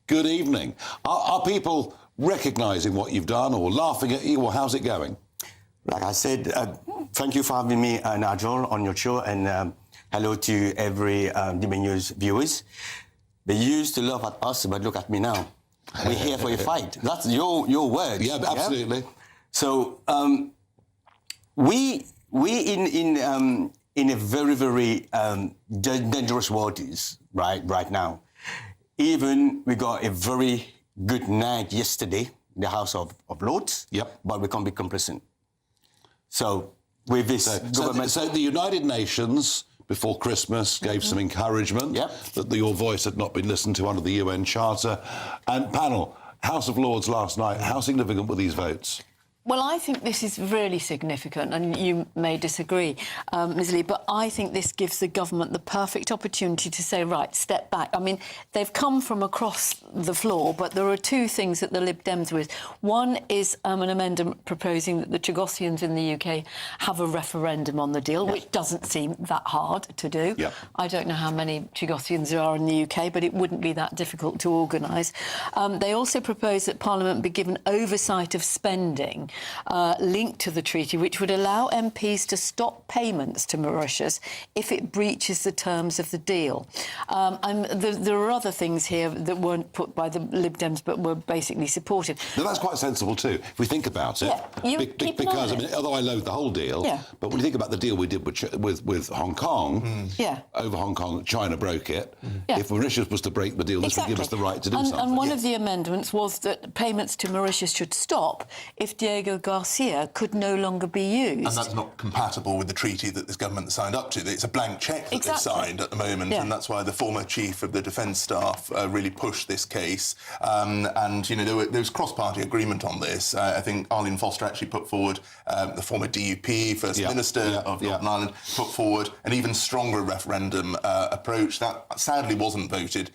Good evening. Are people recognising what you've done or laughing at you, or how's it going? Like I said, thank you for having me, Nigel, on your show, and hello to every GBNews viewers. They used to laugh at us, but look at me now. We're here for a fight. That's your words. Yeah, absolutely. Yeah? So we in a very, very dangerous waters right now. Even we got a very good night yesterday in the House of Lords. Yep. But we can't be complacent. So with this government... So the United Nations, before Christmas, gave some encouragement that your voice had not been listened to under the UN Charter. And panel, House of Lords last night, how significant were these votes? Well, I think this is really significant, and you may disagree, Ms. Lee, but I think this gives the government the perfect opportunity to say, right, step back. I mean, they've come from across the floor, but there are two things that the Lib Dems with. One is an amendment proposing that the Chagosians in the UK have a referendum on the deal, which doesn't seem that hard to do. Yep. I don't know how many Chagosians there are in the UK, but it wouldn't be that difficult to organise. They also propose that Parliament be given oversight of spending linked to the treaty, which would allow MPs to stop payments to Mauritius if it breaches the terms of the deal. There are other things here that weren't put by the Lib Dems but were basically supported. Now, that's quite sensible too, if we think about it. Because, I mean, although I loathe the whole deal, but when you think about the deal we did with Hong Kong, over Hong Kong, China broke it. If Mauritius was to break the deal, this would give us the right to do something. And one of the amendments was that payments to Mauritius should stop if Diego Garcia could no longer be used. And that's not compatible with the treaty that this government signed up to. It's a blank cheque that they've signed at the moment, and that's why the former chief of the Defence Staff really pushed this case. And, you know, there was cross-party agreement on this. I think Arlene Foster actually put forward, the former DUP, First Minister of Northern Ireland, put forward an even stronger referendum approach. That sadly wasn't voted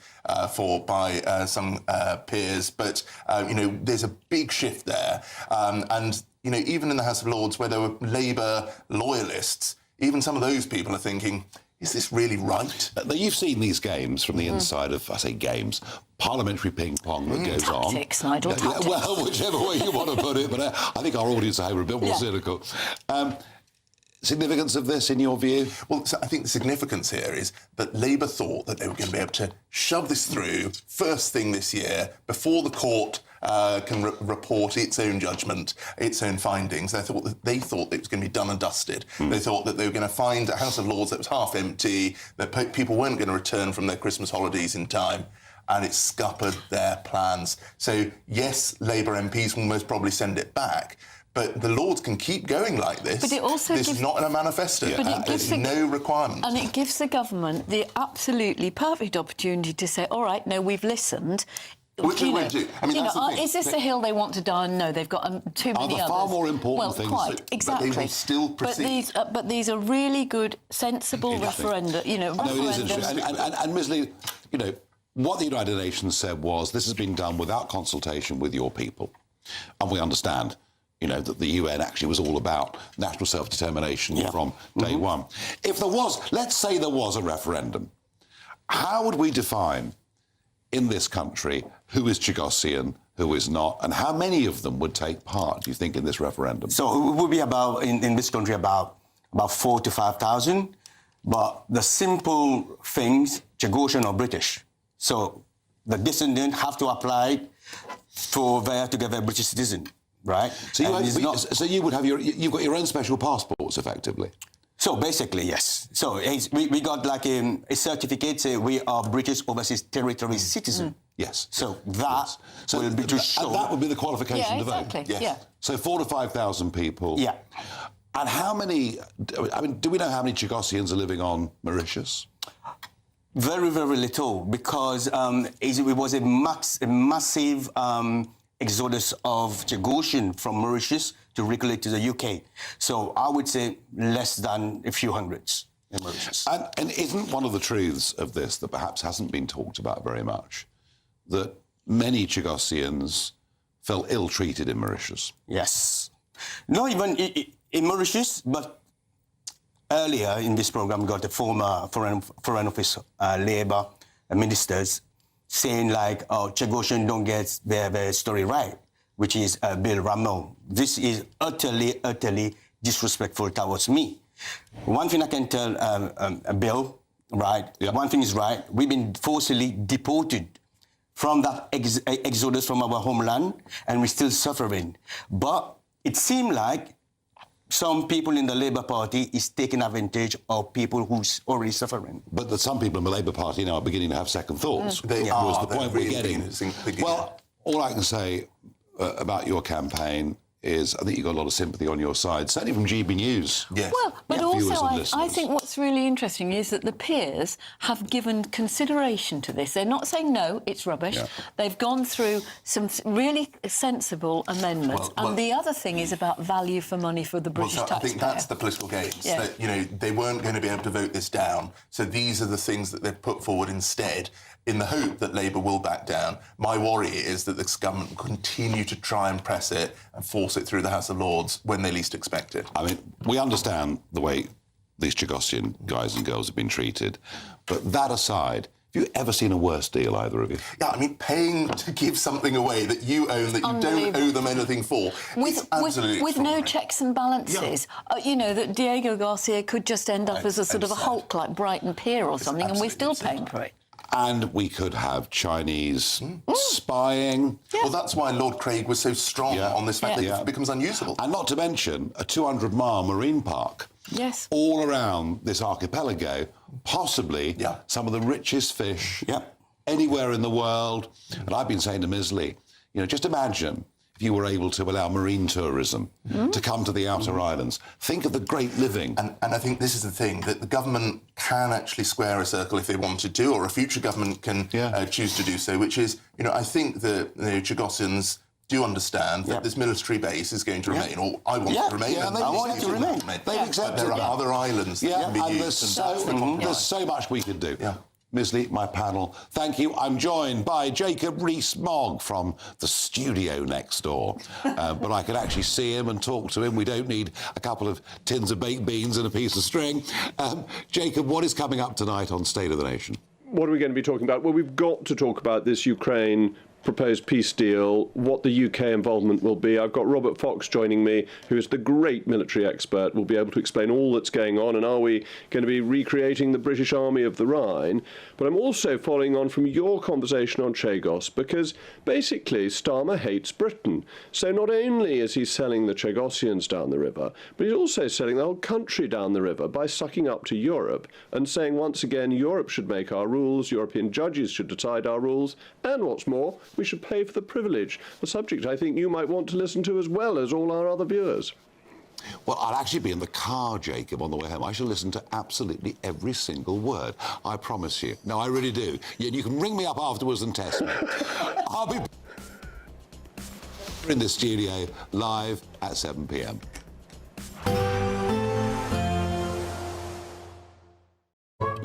for by some peers, but, you know, there's a big shift there. And, you know, even in the House of Lords, where there were Labour loyalists, even some of those people are thinking, is this really right? You've seen these games from the inside of, I say games, parliamentary ping-pong that goes tactics, on. Nigel, tactics. Well, whichever way you want to put it, but I think our audience are a bit more cynical. Significance of this, in your view? Well, I think the significance here is that Labour thought that they were going to be able to shove this through first thing this year, before the court can report its own judgment, its own findings. They thought it was going to be done and dusted. They thought that they were going to find a House of Lords that was half empty, that people weren't going to return from their Christmas holidays in time. and it's scuppered their plans. So, yes, Labour MPs will most probably send it back, but the Lords can keep going like this. But it also this is not in a manifesto. But it gives There's no requirement. And it gives the government the absolutely perfect opportunity to say, all right, no, we've listened. Which they won't do. I mean, that's the thing. Is this the hill they want to die on? No, they've got too many others. far more important things. Quite, exactly. But they will still proceed. But these are really good, sensible referenda. No, it is interesting. And Ms. Lee, what the United Nations said was this has been done without consultation with your people. And we understand, that the UN actually was all about national self-determination from day one. If there was, let's say there was a referendum, how would we define in this country who is Chagosian, who is not, and how many of them would take part, do you think, in this referendum? So it would be about, in this country, about 4,000 to 5,000. But the simple things, Chagosian or British. So the descendant have to apply to get a British citizen, right? So you would have you've got your own special passports, effectively. So basically, yes. So we got like a certificate say we are British Overseas Territory citizen. Yes. So that will be to show. And that would be the qualification to vote. Exactly. Yes. Yeah. So 4,000 to 5,000 people. Yeah. And how many? Do we know how many Chagosians are living on Mauritius? Very, very little, because it was a massive exodus of Chagosian from Mauritius to relocate to the UK. So I would say less than a few hundreds in Mauritius. And isn't one of the truths of this that perhaps hasn't been talked about very much, that many Chagosians felt ill-treated in Mauritius? Yes. Not even in Mauritius, but earlier in this program, we got the former Foreign Office Labour ministers saying like, Chagosian don't get their story right, which is Bill Ramon. This is utterly disrespectful towards me. One thing I can tell Bill, right? Yeah. One thing is right. We've been forcibly deported from that exodus from our homeland, and we're still suffering. But it seems like some people in the Labour Party is taking advantage of people who's already suffering. But that some people in the Labour Party now are beginning to have second thoughts. They are. Was the point we're getting. Beginning. Well, all I can say about your campaign is I think you've got a lot of sympathy on your side, certainly from GBNews. Yes. Well, but also I think what's really interesting is that the peers have given consideration to this. They're not saying, no, it's rubbish. Yeah. They've gone through some really sensible amendments. And the other thing is about value for money for the British taxpayer. I think that's the political games. Yeah. That, they weren't going to be able to vote this down. So these are the things that they've put forward instead, in the hope that Labour will back down. My worry is that this government will continue to try and press it and force it through the House of Lords when they least expect it. I mean, we understand the way these Chagosian guys and girls have been treated, but that aside, have you ever seen a worse deal, either of you? Yeah, I mean, paying to give something away that you own, that you don't owe them anything for, is absolutely with no checks and balances. Yeah. That Diego Garcia could just end up as a sort of a Hulk like Brighton Pier or something, and we're still paying for it. And we could have Chinese spying. Yeah. Well, that's why Lord Craig was so strong on this fact that it becomes unusable. And not to mention a 200-mile marine park. Yes. All around this archipelago, possibly some of the richest fish anywhere in the world. And I've been saying to Ms. Lee, just imagine if you were able to allow marine tourism to come to the outer islands. Think of the great living. And I think this is the thing, that the government can actually square a circle if they wanted to, or a future government can choose to do so, which is, I think that Chagosians do understand that this military base is going to remain, or I want it to remain. Yeah, I want it to remain. They've accepted there are other islands that can be used. And there's so much we could do. Yeah. Ms. Lee, my panel, thank you. I'm joined by Jacob Rees-Mogg from the studio next door. But I can actually see him and talk to him. We don't need a couple of tins of baked beans and a piece of string. Jacob, what is coming up tonight on State of the Nation? What are we going to be talking about? Well, we've got to talk about this Ukraine proposed peace deal, what the UK involvement will be. I've got Robert Fox joining me, who is the great military expert, will be able to explain all that's going on, and are we going to be recreating the British Army of the Rhine? But I'm also following on from your conversation on Chagos, because basically Starmer hates Britain. So not only is he selling the Chagosians down the river, but he's also selling the whole country down the river by sucking up to Europe and saying once again Europe should make our rules, European judges should decide our rules, and what's more, we should pay for the privilege, a subject I think you might want to listen to as well as all our other viewers. Well, I'll actually be in the car, Jacob, on the way home. I shall listen to absolutely every single word. I promise you. No, I really do. You can ring me up afterwards and test me. I'll be in the studio live at 7 p.m.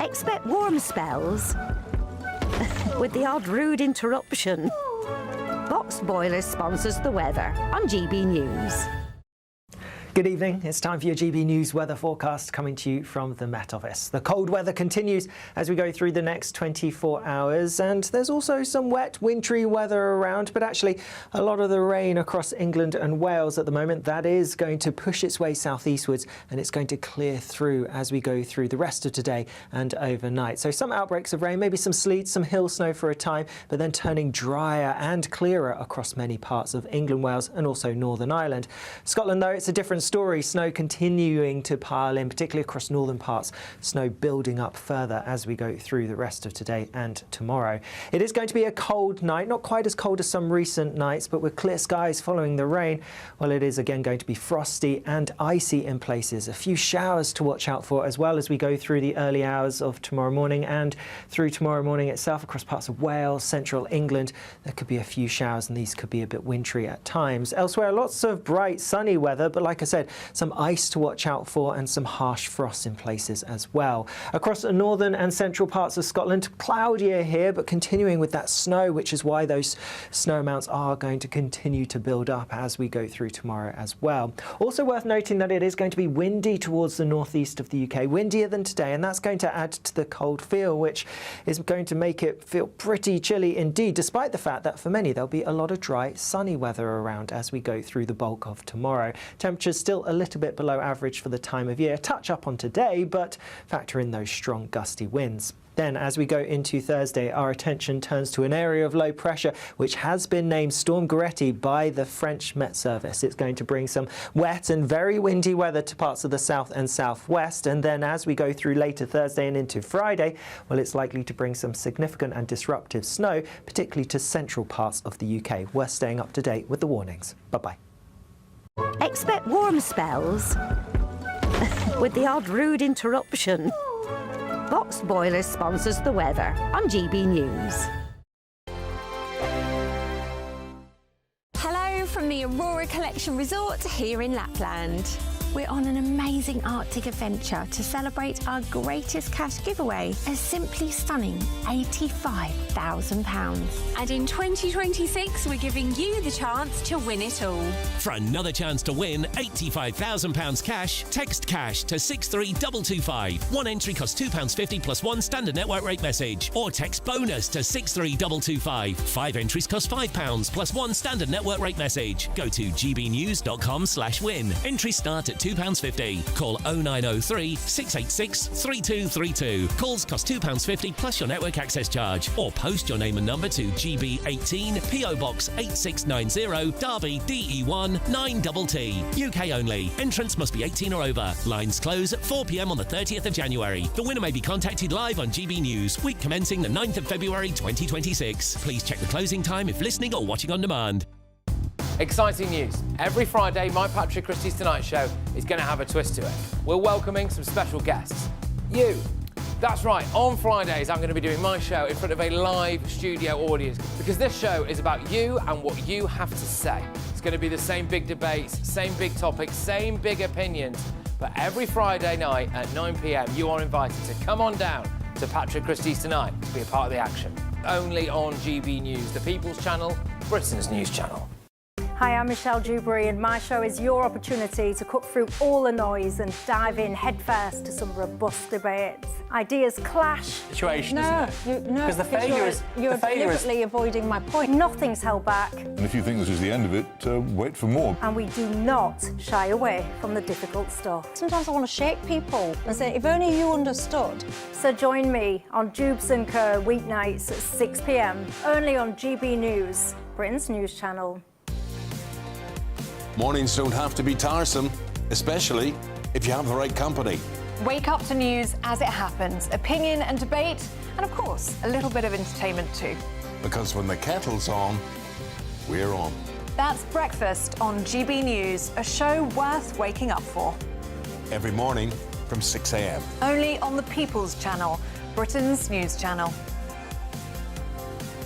Expect warm spells with the odd rude interruption. Box Boiler sponsors the weather on GB News. Good evening. It's time for your GB News weather forecast coming to you from the Met Office. The cold weather continues as we go through the next 24 hours, and there's also some wet, wintry weather around, but actually a lot of the rain across England and Wales at the moment, that is going to push its way southeastwards, and it's going to clear through as we go through the rest of today and overnight. So some outbreaks of rain, maybe some sleet, some hill snow for a time, but then turning drier and clearer across many parts of England, Wales and also Northern Ireland. Scotland, though, it's a different story. Snow continuing to pile in, particularly across northern parts. Snow building up further as we go through the rest of today and tomorrow. It is going to be a cold night, not quite as cold as some recent nights, but with clear skies following the rain. Well, it is again going to be frosty and icy in places. A few showers to watch out for as well as we go through the early hours of tomorrow morning and through tomorrow morning itself across parts of Wales, central England. There could be a few showers, and these could be a bit wintry at times. Elsewhere, lots of bright sunny weather, but like I said, some ice to watch out for and some harsh frost in places as well. Across the northern and central parts of Scotland, cloudier here, but continuing with that snow, which is why those snow amounts are going to continue to build up as we go through tomorrow as well. Also worth noting that it is going to be windy towards the northeast of the UK, windier than today, and that's going to add to the cold feel, which is going to make it feel pretty chilly indeed, despite the fact that for many there'll be a lot of dry, sunny weather around as we go through the bulk of tomorrow. Temperatures still a little bit below average for the time of year, touch up on today, but factor in those strong gusty winds. Then as we go into Thursday, our attention turns to an area of low pressure which has been named Storm Goretti by the French Met Service. It's going to bring some wet and very windy weather to parts of the south and southwest, and then as we go through later Thursday and into Friday, well, it's likely to bring some significant and disruptive snow, particularly to central parts of the UK. We're staying up to date with the warnings. Bye-bye. Expect warm spells with the odd rude interruption. Box Boiler sponsors the weather on GB News. Hello from the Aurora Collection Resort here in Lapland. We're on an amazing Arctic adventure to celebrate our greatest cash giveaway, a simply stunning £85,000. And in 2026, we're giving you the chance to win it all. For another chance to win £85,000 cash, text cash to 63225. One entry costs £2.50 plus one standard network rate message. Or text bonus to 63225. 5 entries cost £5 plus one standard network rate message. Go to gbnews.com/win. Entries start at £2.50. Call 0903 686 3232. Calls cost £2.50 plus your network access charge. Or post your name and number to GB18 PO Box 8690 Derby DE1 9TT. UK only. Entrance must be 18 or over. Lines close at 4 p.m. on the 30th of January. The winner may be contacted live on GB News, week commencing the 9th of February 2026. Please check the closing time if listening or watching on demand. Exciting news. Every Friday, my Patrick Christie's Tonight Show is going to have a twist to it. We're welcoming some special guests. You. That's right, on Fridays I'm going to be doing my show in front of a live studio audience, because this show is about you and what you have to say. It's going to be the same big debates, same big topics, same big opinions, but every Friday night at 9 p.m. you are invited to come on down to Patrick Christie's Tonight to be a part of the action. Only on GB News, the People's Channel, Britain's news channel. Hi, I'm Michelle Dewberry, and my show is your opportunity to cut through all the noise and dive in headfirst to some robust debates. Ideas clash. Situation, isn't it? No, because the failure is you're deliberately avoiding my point. Nothing's held back, And if you think this is the end of it, wait for more. and we do not shy away from the difficult stuff. Sometimes I want to shake people and say, if only you understood. So join me on Jubes and Kerr weeknights at 6 p.m. only on GB News, Britain's news channel. Mornings don't have to be tiresome, especially if you have the right company. Wake up to news as it happens, opinion and debate, and of course, a little bit of entertainment too. Because when the kettle's on, we're on. That's Breakfast on GB News, a show worth waking up for. Every morning from 6 a.m. Only on the People's Channel, Britain's news channel.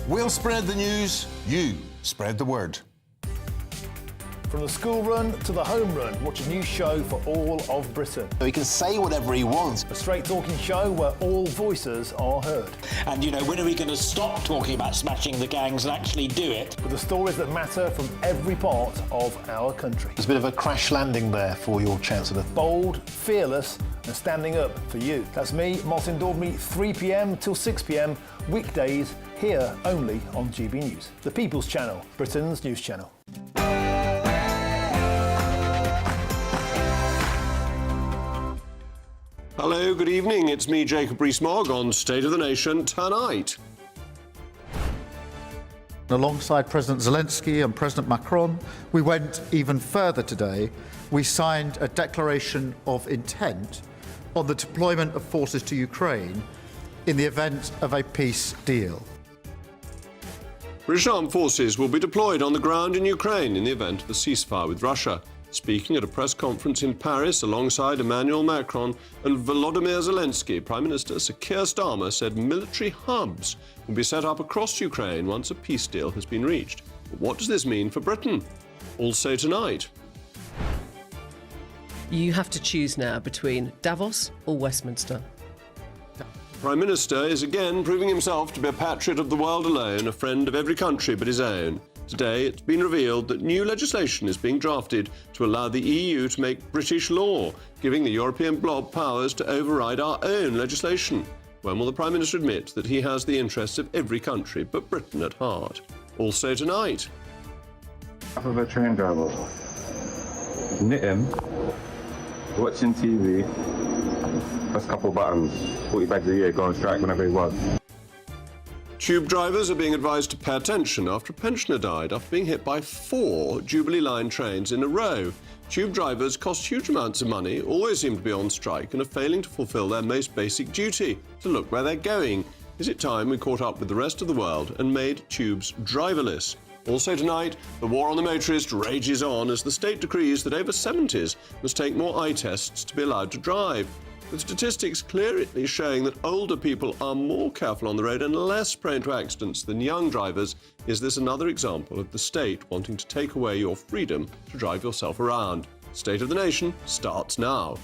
We'll spread the news, you spread the word. From the school run to the home run, watch a new show for all of Britain. So he can say whatever he wants. A straight talking show where all voices are heard. And, you know, when are we going to stop talking about smashing the gangs and actually do it? With the stories that matter from every part of our country. There's a bit of a crash landing there for your Chancellor. Bold, fearless and standing up for you. That's me, Martin Daubney, 3 p.m. till 6 p.m. weekdays here only on GB News. The People's Channel, Britain's news channel. Hello, good evening. It's me, Jacob Rees-Mogg, on State of the Nation tonight. Alongside President Zelensky and President Macron, we went even further today. We signed a declaration of intent on the deployment of forces to Ukraine in the event of a peace deal. British armed forces will be deployed on the ground in Ukraine in the event of a ceasefire with Russia. Speaking at a press conference in Paris alongside Emmanuel Macron and Volodymyr Zelensky, Prime Minister Sir Keir Starmer said military hubs will be set up across Ukraine once a peace deal has been reached. But what does this mean for Britain? Also tonight. You have to choose now between Davos or Westminster. The Prime Minister is again proving himself to be a patriot of the world alone, a friend of every country but his own. Today, it's been revealed that new legislation is being drafted to allow the EU to make British law, giving the European blob powers to override our own legislation. When will the Prime Minister admit that he has the interests of every country but Britain at heart? Also tonight. Half of a train driver. Knitting, watching TV, press a couple buttons, 40 bags a year, go on strike whenever he wants. Tube drivers are being advised to pay attention after a pensioner died after being hit by 4 Jubilee Line trains in a row. Tube drivers cost huge amounts of money, always seem to be on strike and are failing to fulfil their most basic duty, to look where they're going. Is it time we caught up with the rest of the world and made tubes driverless? Also tonight, the war on the motorist rages on as the state decrees that over 70s must take more eye tests to be allowed to drive. With statistics clearly showing that older people are more careful on the road and less prone to accidents than young drivers, is this another example of the state wanting to take away your freedom to drive yourself around? State of the Nation starts now.